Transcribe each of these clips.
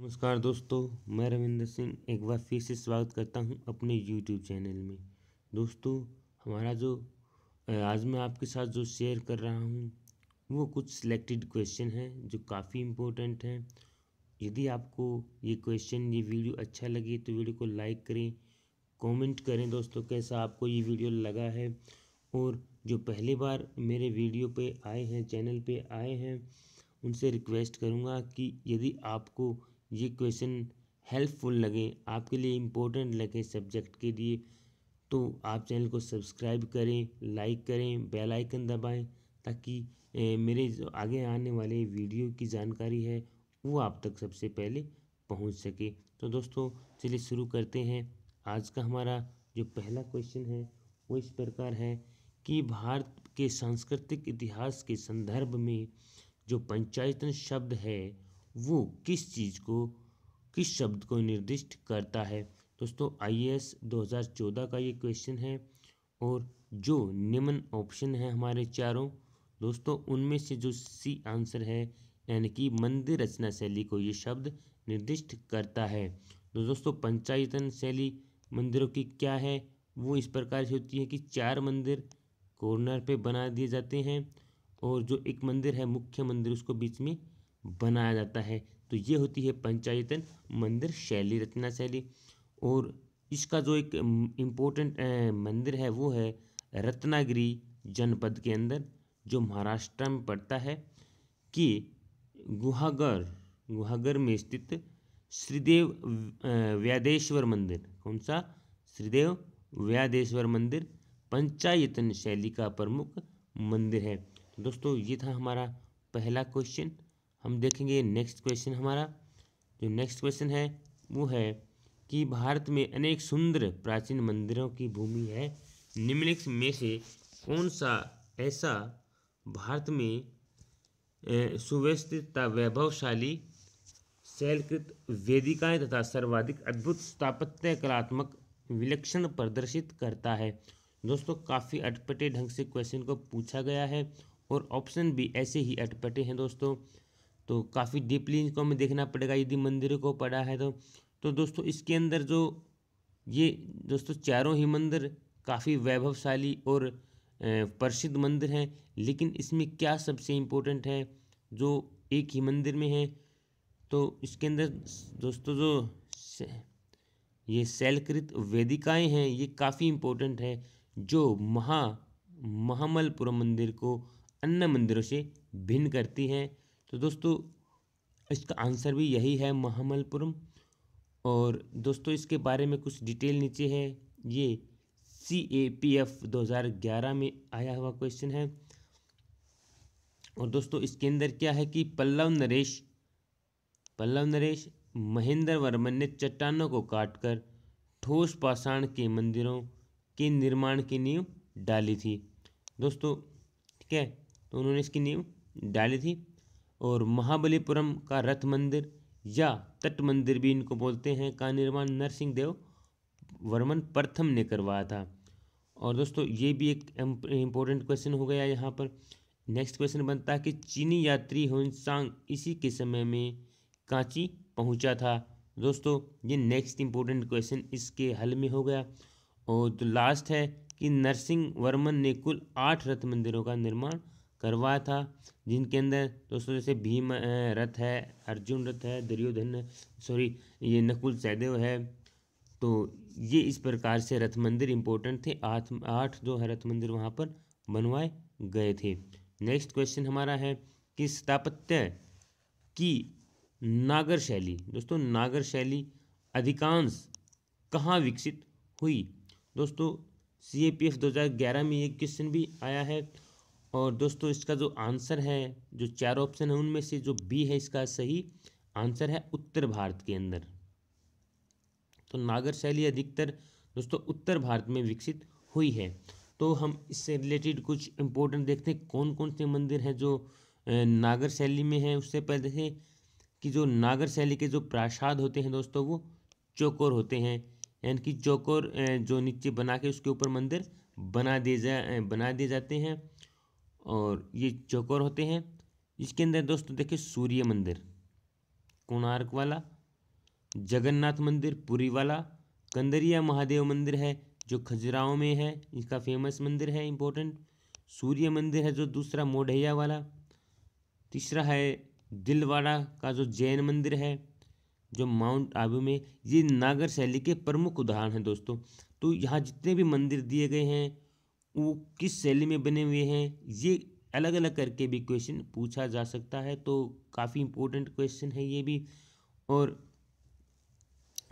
नमस्कार दोस्तों, मैं रविंद्र सिंह एक बार फिर से स्वागत करता हूं अपने YouTube चैनल में। दोस्तों, हमारा जो आज मैं आपके साथ जो शेयर कर रहा हूं वो कुछ सिलेक्टेड क्वेश्चन हैं जो काफ़ी इम्पोर्टेंट हैं। यदि आपको ये वीडियो अच्छा लगे तो वीडियो को लाइक करें, कमेंट करें दोस्तों कैसा आपको ये वीडियो लगा है। और जो पहली बार मेरे वीडियो पे आए हैं, चैनल पे आए हैं, उनसे रिक्वेस्ट करूँगा कि यदि आपको ये क्वेश्चन हेल्पफुल लगे, आपके लिए इम्पोर्टेंट लगे सब्जेक्ट के लिए, तो आप चैनल को सब्सक्राइब करें, लाइक करें, बेल आइकन दबाएं, ताकि मेरे जो आगे आने वाले वीडियो की जानकारी है वो आप तक सबसे पहले पहुंच सके। तो दोस्तों, चलिए शुरू करते हैं। आज का हमारा जो पहला क्वेश्चन है वो इस प्रकार है कि भारत के सांस्कृतिक इतिहास के संदर्भ में जो पंचायतन शब्द है वो किस शब्द को निर्दिष्ट करता है। दोस्तों, आईएएस 2014 का ये क्वेश्चन है और जो निम्न ऑप्शन है हमारे चारों, दोस्तों उनमें से जो सी आंसर है यानी कि मंदिर रचना शैली को ये शब्द निर्दिष्ट करता है। तो दोस्तों, पंचायतन शैली मंदिरों की क्या है, वो इस प्रकार से होती है कि 4 मंदिर कॉर्नर पे बना दिए जाते हैं और जो एक मंदिर है, मुख्य मंदिर, उसको बीच में बनाया जाता है। तो ये होती है पंचायतन मंदिर शैली, रचना शैली। और इसका जो एक इम्पोर्टेंट मंदिर है वो है रत्नागिरी जनपद के अंदर, जो महाराष्ट्र में पड़ता है, कि गुहागर में स्थित श्रीदेव व्यादेश्वर मंदिर। कौन सा? श्रीदेव व्यादेश्वर मंदिर पंचायतन शैली का प्रमुख मंदिर है। तो दोस्तों, ये था हमारा पहला क्वेश्चन। हम देखेंगे नेक्स्ट क्वेश्चन। हमारा जो नेक्स्ट क्वेश्चन है वो है कि भारत में अनेक सुंदर प्राचीन मंदिरों की भूमि है, निम्नलिखित में से कौन सा ऐसा भारत में सुव्यवस्थित तथा वैभवशाली शैलकृत वेदिकाएं तथा सर्वाधिक अद्भुत स्थापत्य कलात्मक विलक्षण प्रदर्शित करता है। दोस्तों, काफ़ी अटपटे ढंग से क्वेश्चन को पूछा गया है और ऑप्शन भी ऐसे ही अटपटे हैं दोस्तों। तो काफ़ी डीपली इनको हमें देखना पड़ेगा यदि मंदिरों को पढ़ा है तो दोस्तों इसके अंदर जो ये दोस्तों चारों ही मंदिर काफ़ी वैभवशाली और प्रसिद्ध मंदिर हैं, लेकिन इसमें क्या सबसे इम्पोर्टेंट है जो एक ही मंदिर में है, तो इसके अंदर दोस्तों जो ये शैलकृत वेदिकाएं हैं ये काफ़ी इम्पोर्टेंट है, जो महामलपुरम मंदिर को अन्य मंदिरों से भिन्न करती हैं। तो दोस्तों, इसका आंसर भी यही है, महामलपुरम। और दोस्तों, इसके बारे में कुछ डिटेल नीचे है। ये CAPF 2011 में आया हुआ क्वेश्चन है। और दोस्तों, इसके अंदर क्या है कि पल्लव नरेश महेंद्र वर्मन ने चट्टानों को काटकर ठोस पाषाण के मंदिरों के निर्माण की नींव डाली थी दोस्तों। ठीक है, तो उन्होंने इसकी नींव डाली थी। और महाबलीपुरम का रथ मंदिर या तट मंदिर भी इनको बोलते हैं, का निर्माण नरसिंह देव वर्मन प्रथम ने करवाया था। और दोस्तों, ये भी एक इम्पोर्टेंट क्वेश्चन हो गया यहाँ पर। नेक्स्ट क्वेश्चन बनता है कि चीनी यात्री हुनसांग इसी के समय में कांची पहुँचा था। दोस्तों, ये नेक्स्ट इम्पोर्टेंट क्वेश्चन इसके हल में हो गया। और जो लास्ट है कि नरसिंह वर्मन ने कुल 8 रथ मंदिरों का निर्माण करवाया था, जिनके अंदर दोस्तों जैसे भीम रथ है, अर्जुन रथ है, ये नकुल सहदेव है। तो ये इस प्रकार से रथ मंदिर इम्पोर्टेंट थे। 8 जो है रथ मंदिर वहाँ पर बनवाए गए थे। नेक्स्ट क्वेश्चन हमारा है कि स्थापत्य की नागर शैली, दोस्तों नागर शैली अधिकांश कहाँ विकसित हुई। दोस्तों, CAPF 2011 में ये क्वेश्चन भी आया है। और दोस्तों, इसका जो आंसर है, जो 4 ऑप्शन है उनमें से जो बी है इसका सही आंसर है, उत्तर भारत के अंदर। तो नागर शैली अधिकतर दोस्तों उत्तर भारत में विकसित हुई है। तो हम इससे रिलेटेड कुछ इम्पोर्टेंट देखते हैं कौन कौन से मंदिर हैं जो नागर शैली में है। उससे पहले देखें कि जो नागर शैली के जो प्रासाद होते हैं दोस्तों वो चौकोर होते हैं, यानी कि चौकोर जो नीचे बना के उसके ऊपर मंदिर बना दिए जाते हैं, और ये चौकोर होते हैं। इसके अंदर दोस्तों देखिए सूर्य मंदिर, कोणार्क वाला जगन्नाथ मंदिर पुरी वाला, कंदरिया महादेव मंदिर है जो खजुराहो में है, इसका फेमस मंदिर है इम्पोर्टेंट। सूर्य मंदिर है जो दूसरा मोढैया वाला। तीसरा है दिलवाड़ा का जो जैन मंदिर है जो माउंट आबू में। ये नागर शैली के प्रमुख उदाहरण हैं दोस्तों। तो यहाँ जितने भी मंदिर दिए गए हैं वो किस शैली में बने हुए हैं, ये अलग अलग करके भी क्वेश्चन पूछा जा सकता है। तो काफ़ी इम्पोर्टेंट क्वेश्चन है ये भी। और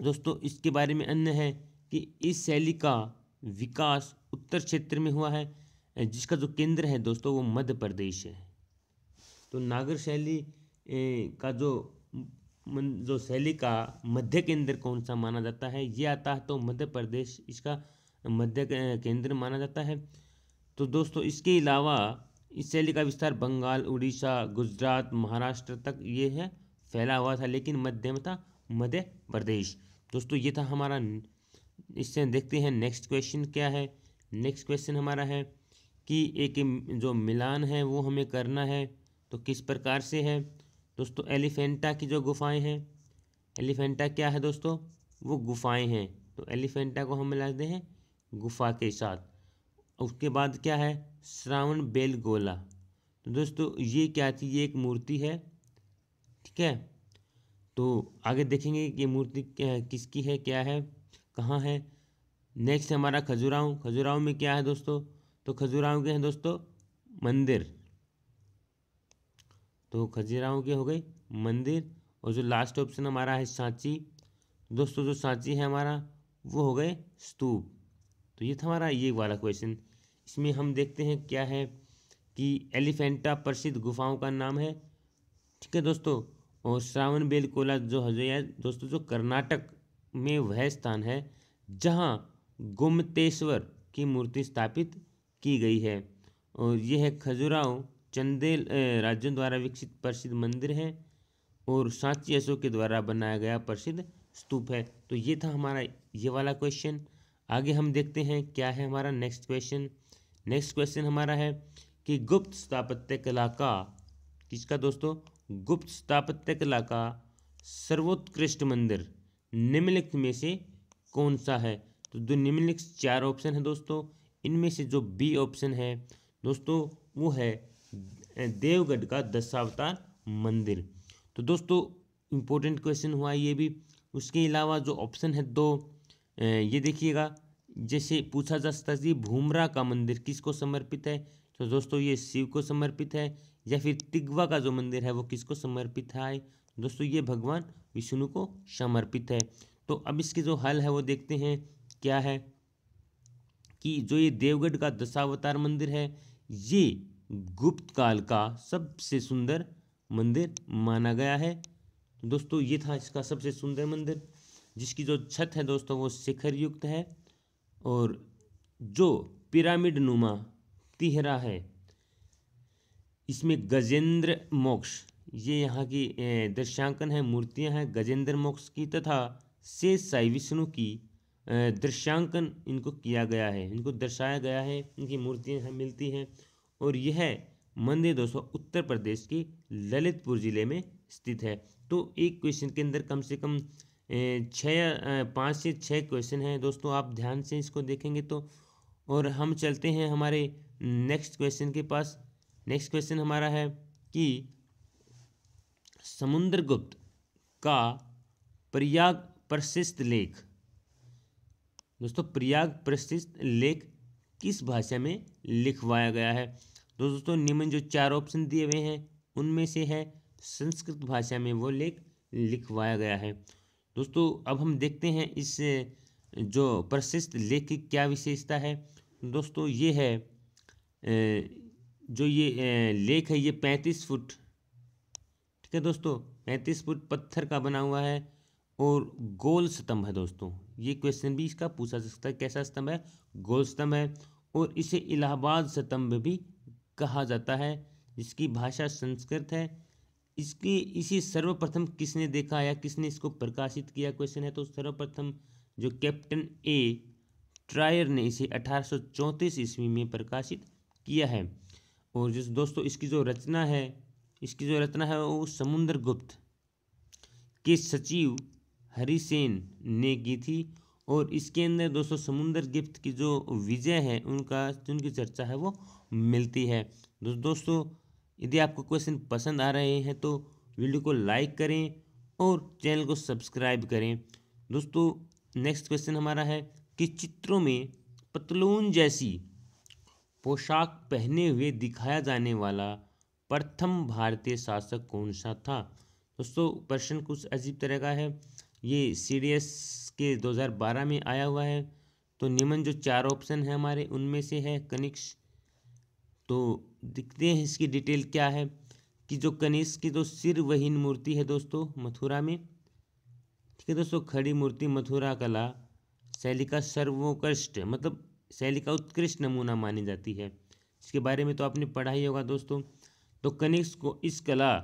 दोस्तों इसके बारे में अन्य है कि इस शैली का विकास उत्तर क्षेत्र में हुआ है, जिसका जो केंद्र है दोस्तों वो मध्य प्रदेश है। तो नागर शैली का जो शैली का मध्य केंद्र कौन सा माना जाता है, ये आता है तो मध्य प्रदेश इसका मध्य केंद्र माना जाता है। तो दोस्तों इसके अलावा इस शैली का विस्तार बंगाल, उड़ीसा, गुजरात, महाराष्ट्र तक ये है फैला हुआ था, लेकिन मध्य में था मध्य प्रदेश। दोस्तों ये था हमारा। इससे देखते हैं नेक्स्ट क्वेश्चन क्या है। नेक्स्ट क्वेश्चन हमारा है कि एक जो मिलान है वो हमें करना है, तो किस प्रकार से है दोस्तों। एलिफेंटा की जो गुफाएं हैं, एलिफेंटा क्या है दोस्तों, वो गुफाएं हैं। तो एलिफेंटा को हम मिलाते हैं गुफा के साथ। उसके बाद क्या है श्रावण बेलगोला। तो दोस्तों ये क्या थी, ये एक मूर्ति है, ठीक है। तो आगे देखेंगे कि ये मूर्ति किसकी है, क्या है, कहाँ है। नेक्स्ट हमारा खजुराहो। खजुराहो में क्या है दोस्तों, तो खजुराहो के हैं दोस्तों मंदिर। तो खजुराहो के हो गए मंदिर। और जो लास्ट ऑप्शन हमारा है सांची। दोस्तों जो सांची है हमारा वो हो गए स्तूप। तो ये था हमारा ये वाला क्वेश्चन। इसमें हम देखते हैं क्या है कि एलिफेंटा प्रसिद्ध गुफाओं का नाम है, ठीक है दोस्तों। और श्रावण बेलगोला जो है दोस्तों जो कर्नाटक में वह स्थान है जहाँ गोमतेश्वर की मूर्ति स्थापित की गई है। और यह है खजुराहो चंदेल राज्यों द्वारा विकसित प्रसिद्ध मंदिर है और सांची अशोक के द्वारा बनाया गया प्रसिद्ध स्तूप है। तो ये था हमारा ये वाला क्वेश्चन। आगे हम देखते हैं क्या है हमारा नेक्स्ट क्वेश्चन। नेक्स्ट क्वेश्चन हमारा है कि गुप्त स्थापत्य कला का, किसका दोस्तों, गुप्त स्थापत्य कला का सर्वोत्कृष्ट मंदिर निम्नलिखित में से कौन सा है। तो जो निम्नलिखित 4 ऑप्शन है दोस्तों, इनमें से जो बी ऑप्शन है दोस्तों वो है देवगढ़ का दशावतार मंदिर। तो दोस्तों इम्पोर्टेंट क्वेश्चन हुआ ये भी। उसके अलावा जो ऑप्शन है 2, ये देखिएगा, जैसे पूछा जा सकता है कि भूमरा का मंदिर किसको समर्पित है। तो दोस्तों ये शिव को समर्पित है। या फिर तिगवा का जो मंदिर है वो किसको समर्पित है दोस्तों, ये भगवान विष्णु को समर्पित है। तो अब इसके जो हल है वो देखते हैं क्या है कि जो ये देवगढ़ का दशावतार मंदिर है ये गुप्त काल का सबसे सुंदर मंदिर माना गया है। तो दोस्तों ये था इसका सबसे सुंदर मंदिर, जिसकी जो छत है दोस्तों वो शिखर युक्त है और जो पिरामिड नुमा तिहरा है इसमें गजेंद्र मोक्ष, ये यहाँ की दृश्यांकन है, मूर्तियाँ हैं गजेंद्र मोक्ष की, तथा शेष साई विष्णु की दृश्यांकन इनको किया गया है, इनको दर्शाया गया है, इनकी मूर्तियाँ यहाँ मिलती हैं। और यह मंदिर दोस्तों उत्तर प्रदेश के ललितपुर जिले में स्थित है। तो एक क्वेश्चन के अंदर कम से कम 5 से 6 क्वेश्चन हैं दोस्तों, आप ध्यान से इसको देखेंगे तो। और हम चलते हैं हमारे नेक्स्ट क्वेश्चन के पास। नेक्स्ट क्वेश्चन हमारा है कि समुद्रगुप्त का प्रयाग प्रसिद्ध लेख, दोस्तों प्रयाग प्रसिद्ध लेख किस भाषा में लिखवाया गया है। तो दोस्तों निम्न जो 4 ऑप्शन दिए हुए हैं उनमें से है संस्कृत भाषा में वो लेख लिखवाया गया है। दोस्तों अब हम देखते हैं इस जो प्रसिद्ध लेख की क्या विशेषता है। दोस्तों ये है जो ये लेख है ये 35 फुट, ठीक है दोस्तों, 35 फुट पत्थर का बना हुआ है और गोल स्तंभ है दोस्तों। ये क्वेश्चन भी इसका पूछा जा सकता है, कैसा स्तंभ है, गोल स्तंभ है। और इसे इलाहाबाद स्तंभ भी कहा जाता है, जिसकी भाषा संस्कृत है। इसकी इसी सर्वप्रथम किसने देखा या किसने इसको प्रकाशित किया क्वेश्चन है। तो सर्वप्रथम जो कैप्टन ए ट्रायर ने इसे 1834 ईस्वी में प्रकाशित किया है। और जिस दोस्तों इसकी जो रचना है वो समुद्रगुप्त के सचिव हरिसेन ने की थी। और इसके अंदर दोस्तों समुद्र गुप्त की जो विजय है उनकी चर्चा है वो मिलती है। दोस्तों यदि आपको क्वेश्चन पसंद आ रहे हैं तो वीडियो को लाइक करें और चैनल को सब्सक्राइब करें। दोस्तों नेक्स्ट क्वेश्चन हमारा है कि चित्रों में पतलून जैसी पोशाक पहने हुए दिखाया जाने वाला प्रथम भारतीय शासक कौन सा था। दोस्तों प्रश्न कुछ अजीब तरह का है, ये सीडीएस के 2012 में आया हुआ है। तो निम्न जो 4 ऑप्शन है हमारे उनमें से है कनिष्क। तो दिखते हैं इसकी डिटेल क्या है कि जो कनिष्क की जो सिरवहीन मूर्ति है दोस्तों मथुरा में, ठीक है दोस्तों, खड़ी मूर्ति मथुरा कला शैली का सर्वोत्कृष्ट मतलब शैली का उत्कृष्ट नमूना मानी जाती है। इसके बारे में तो आपने पढ़ा ही होगा दोस्तों। तो कनिष्क को इस कला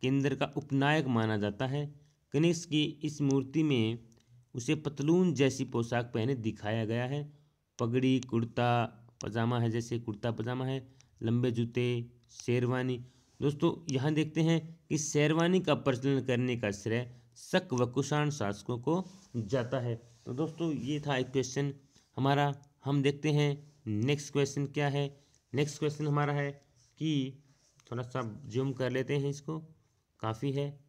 केंद्र का उपनायक माना जाता है। कनिष्क की इस मूर्ति में उसे पतलून जैसी पोशाक पहने दिखाया गया है। पगड़ी कुर्ता पजामा है, जैसे कुर्ता पजामा है, लंबे जूते, शेरवानी। दोस्तों यहाँ देखते हैं कि शेरवानी का प्रचलन करने का श्रेय शक व कुषाण शासकों को जाता है। तो दोस्तों ये था एक क्वेश्चन हमारा। हम देखते हैं नेक्स्ट क्वेश्चन क्या है। नेक्स्ट क्वेश्चन हमारा है कि थोड़ा सा जूम कर लेते हैं, इसको काफ़ी है,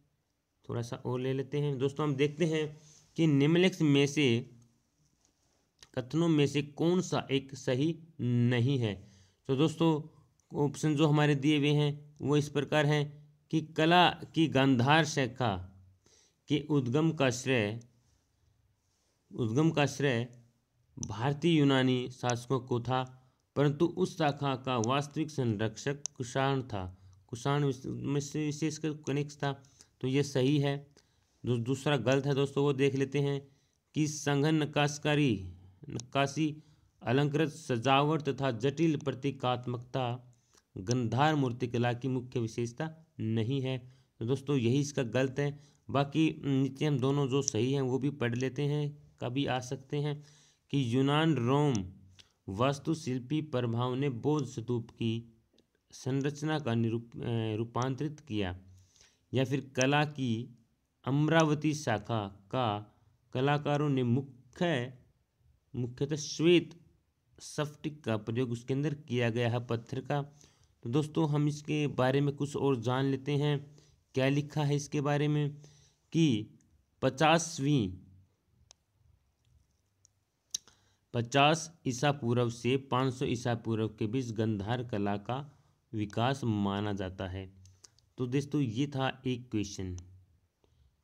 थोड़ा सा और ले लेते हैं। दोस्तों हम देखते हैं कि निम्नलिखित में से कथनों में से कौन सा एक सही नहीं है। तो दोस्तों ऑप्शन जो हमारे दिए हुए हैं वो इस प्रकार हैं कि कला की गांधार शाखा के उद्गम का श्रेय भारतीय यूनानी शासकों को था, परंतु उस शाखा का वास्तविक संरक्षक कुषाण था। कुषाण में से विशेषकर कनिष्क था। तो ये सही है। जो दूसरा गलत है दोस्तों वो देख लेते हैं कि संघन नक्काशी अलंकृत सजावट तथा जटिल प्रतीकात्मकता गंधार मूर्तिकला की मुख्य विशेषता नहीं है। तो दोस्तों यही इसका गलत है। बाकी नीचे हम दोनों जो सही हैं वो भी पढ़ लेते हैं, कभी आ सकते हैं कि यूनान रोम वास्तुशिल्पी प्रभाव ने बौद्ध स्तूप की संरचना का रूपांतरित किया, या फिर कला की अमरावती शाखा का कलाकारों ने मुख्यतः श्वेत स्फटिक का प्रयोग उसके अंदर किया गया है, पत्थर का। तो दोस्तों हम इसके बारे में कुछ और जान लेते हैं। क्या लिखा है इसके बारे में कि 50 ईसा पूर्व से 500 ईसा पूर्व के बीच गंधार कला का विकास माना जाता है। तो दोस्तों ये था एक क्वेश्चन,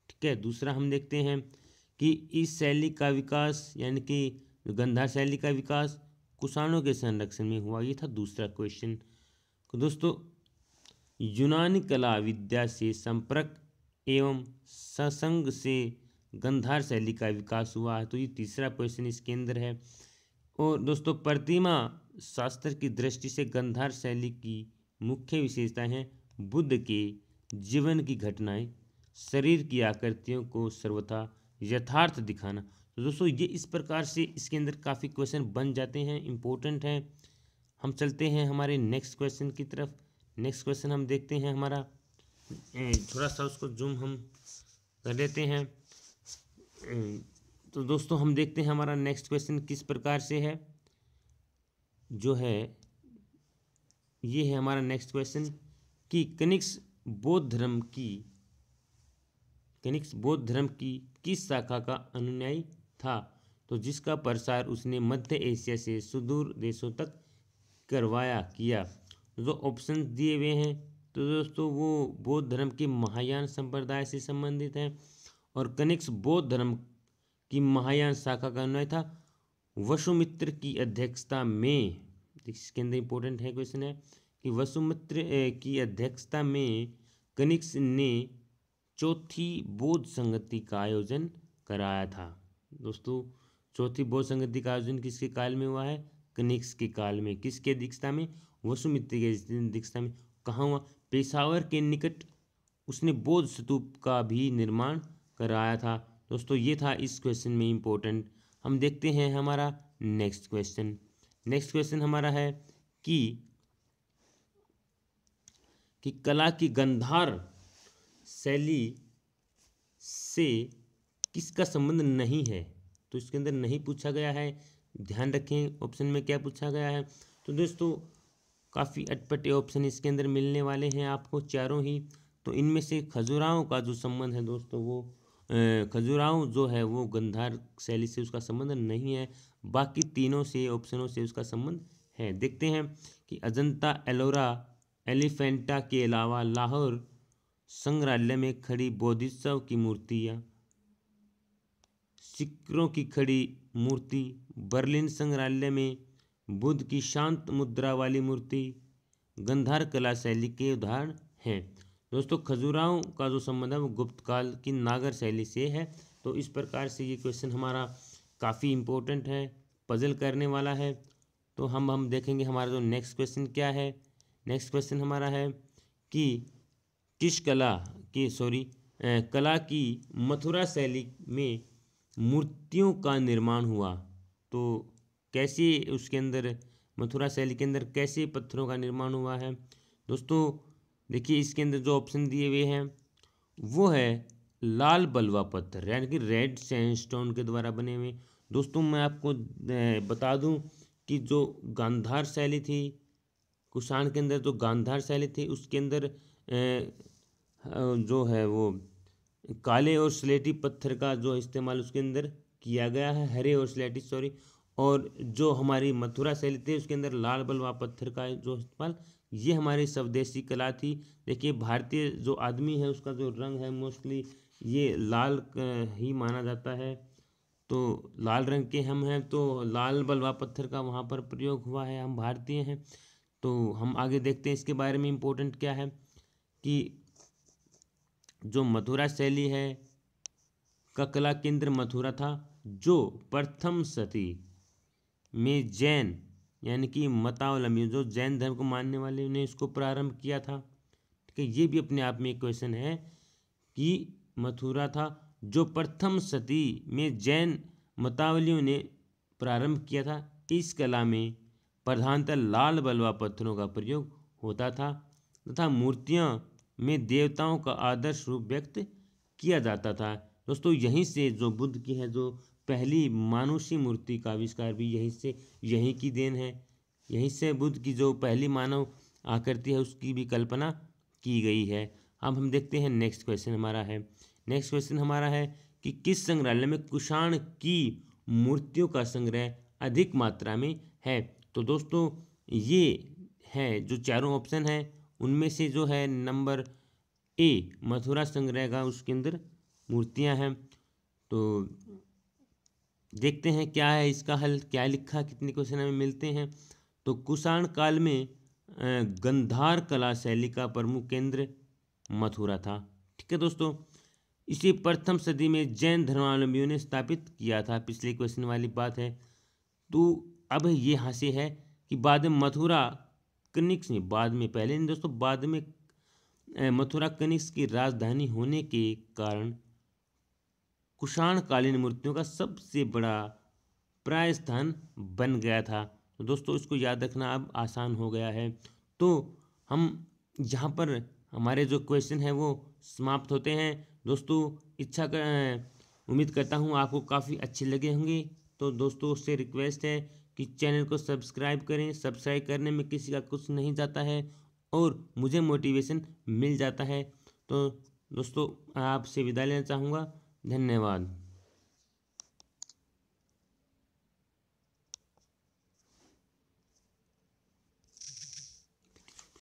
ठीक है। दूसरा हम देखते हैं कि इस शैली का विकास यानी कि गंधार शैली का विकास कुषाणों के संरक्षण में हुआ, ये था दूसरा क्वेश्चन। तो दोस्तों यूनानी कला विद्या से संपर्क एवं सत्संग से गंधार शैली का विकास हुआ है, तो ये तीसरा क्वेश्चन इसके अंदर है। और दोस्तों प्रतिमा शास्त्र की दृष्टि से गंधार शैली की मुख्य विशेषताएं हैं बुद्ध के जीवन की घटनाएं, शरीर की आकृतियों को सर्वथा यथार्थ दिखाना। तो दोस्तों ये इस प्रकार से इसके अंदर काफ़ी क्वेश्चन बन जाते हैं, इम्पोर्टेंट हैं। हम चलते हैं हमारे नेक्स्ट क्वेश्चन की तरफ। नेक्स्ट क्वेश्चन हम देखते हैं हमारा, थोड़ा सा उसको जूम हम कर लेते हैं। तो दोस्तों हम देखते हैं हमारा नेक्स्ट क्वेश्चन किस प्रकार से है, जो है ये है हमारा नेक्स्ट क्वेश्चन कि कनिष्क बौद्ध धर्म की किस शाखा का अनुयायी था। तो जिसका प्रसार उसने मध्य एशिया से सुदूर देशों तक किया। जो ऑप्शन दिए हुए हैं तो दोस्तों वो बौद्ध धर्म के महायान संप्रदाय से संबंधित हैं। और कनिष्क बौद्ध धर्म की महायान शाखा का अनुयायी था। वसुमित्र की अध्यक्षता में, इसके अंदर इंपॉर्टेंट है क्वेश्चन है कि वसुमित्र की अध्यक्षता में कनिष्क ने चौथी बौद्ध संगति का आयोजन कराया था। दोस्तों चौथी बौद्ध संगति का आयोजन किसके काल में हुआ है, कनिष्क के काल में। किसके अध्यक्षता में, वसुमित्र के अध्यक्षता में। कहाँ हुआ, पेशावर के निकट उसने बौद्ध स्तूप का भी निर्माण कराया था। दोस्तों ये था इस क्वेश्चन में इम्पोर्टेंट। हम देखते हैं हमारा नेक्स्ट क्वेश्चन। नेक्स्ट क्वेश्चन हमारा है कि कला की गंधार शैली से किसका संबंध नहीं है, तो इसके अंदर नहीं पूछा गया है। ध्यान रखें ऑप्शन में क्या पूछा गया है। तो दोस्तों काफ़ी अटपटे ऑप्शन इसके अंदर मिलने वाले हैं आपको चारों ही। तो इनमें से खजुराहो का जो संबंध है दोस्तों वो खजुराहो जो है वो गंधार शैली से उसका संबंध नहीं है। बाकी तीनों से ऑप्शनों से उसका संबंध है। देखते हैं कि अजंता एलोरा एलिफेंटा के अलावा लाहौर संग्रहालय में खड़ी बोधिसत्व की मूर्तियाँ, सिक्कों की खड़ी मूर्ति, बर्लिन संग्रहालय में बुद्ध की शांत मुद्रा वाली मूर्ति गंधार कला शैली के उदाहरण हैं। दोस्तों खजुराहो का जो संबंध है वो गुप्त काल की नागर शैली से है। तो इस प्रकार से ये क्वेश्चन हमारा काफ़ी इम्पोर्टेंट है, पजल करने वाला है। तो हम देखेंगे हमारा जो नेक्स्ट क्वेश्चन क्या है। नेक्स्ट क्वेश्चन हमारा है कि किस कला की मथुरा शैली में मूर्तियों का निर्माण हुआ। तो कैसे उसके अंदर मथुरा शैली के अंदर कैसे पत्थरों का निर्माण हुआ है। दोस्तों देखिए इसके अंदर जो ऑप्शन दिए हुए हैं वो है लाल बलुआ पत्थर यानी कि रेड सैंडस्टोन के द्वारा बने हुए। दोस्तों मैं आपको बता दूं कि जो गांधार शैली थी, कुषाण के अंदर जो गांधार शैली थी उसके अंदर जो है वो काले और स्लेटी पत्थर का जो इस्तेमाल उसके अंदर किया गया है, हरे और स्लेटी और जो हमारी मथुरा शैली थी उसके अंदर लाल बलुआ पत्थर का जो इस्तेमाल, ये हमारी स्वदेशी कला थी। देखिए भारतीय जो आदमी है उसका जो रंग है मोस्टली ये लाल ही माना जाता है। तो लाल रंग के हम हैं तो लाल बलुआ पत्थर का वहाँ पर प्रयोग हुआ है, हम भारतीय हैं। तो हम आगे देखते हैं इसके बारे में इम्पोर्टेंट क्या है कि जो मथुरा शैली है का कला केंद्र मथुरा था, जो प्रथम सदी में जैन यानी कि मतावलंबी जो जैन धर्म को मानने वाले ने इसको प्रारंभ किया था। ठीक है, ये भी अपने आप में एक क्वेश्चन है कि मथुरा था जो प्रथम सदी में जैन मतावलियों ने प्रारंभ किया था। इस कला में प्रधानतः लाल बलुआ पत्थरों का प्रयोग होता था तथा मूर्तियाँ में देवताओं का आदर्श रूप व्यक्त किया जाता था। दोस्तों यहीं से जो बुद्ध की है जो पहली मानुषी मूर्ति का आविष्कार भी यहीं की देन है। यहीं से बुद्ध की जो पहली मानव आकृति है उसकी भी कल्पना की गई है। अब हम देखते हैं नेक्स्ट क्वेश्चन हमारा है। नेक्स्ट क्वेश्चन हमारा है कि किस संग्रहालय में कुषाण की मूर्तियों का संग्रह अधिक मात्रा में है। तो दोस्तों ये है जो चारों ऑप्शन है उनमें से जो है नंबर ए मथुरा संग्रह का उसके अंदर मूर्तियां हैं। तो देखते हैं क्या है इसका हल, क्या लिखा, कितने क्वेश्चन हमें मिलते हैं। तो कुषाण काल में गंधार कला शैली का प्रमुख केंद्र मथुरा था। ठीक है दोस्तों, इसे प्रथम सदी में जैन धर्मावलंबियों ने स्थापित किया था। पिछले क्वेश्चन वाली बात है। तो अब ये यहाँ से है कि बाद में मथुरा कनिष्क में बाद में पहले नहीं दोस्तों बाद में मथुरा कनिष्क की राजधानी होने के कारण कुषाण कालीन मूर्तियों का सबसे बड़ा प्राय स्थान बन गया था। तो दोस्तों इसको याद रखना अब आसान हो गया है। तो हम यहाँ पर हमारे जो क्वेश्चन है वो समाप्त होते हैं। दोस्तों उम्मीद करता हूँ आपको काफ़ी अच्छे लगे होंगे। तो दोस्तों उससे रिक्वेस्ट है कि चैनल को सब्सक्राइब करें। सब्सक्राइब करने में किसी का कुछ नहीं जाता है और मुझे मोटिवेशन मिल जाता है। तो दोस्तों आपसे विदा लेना चाहूँगा। धन्यवाद।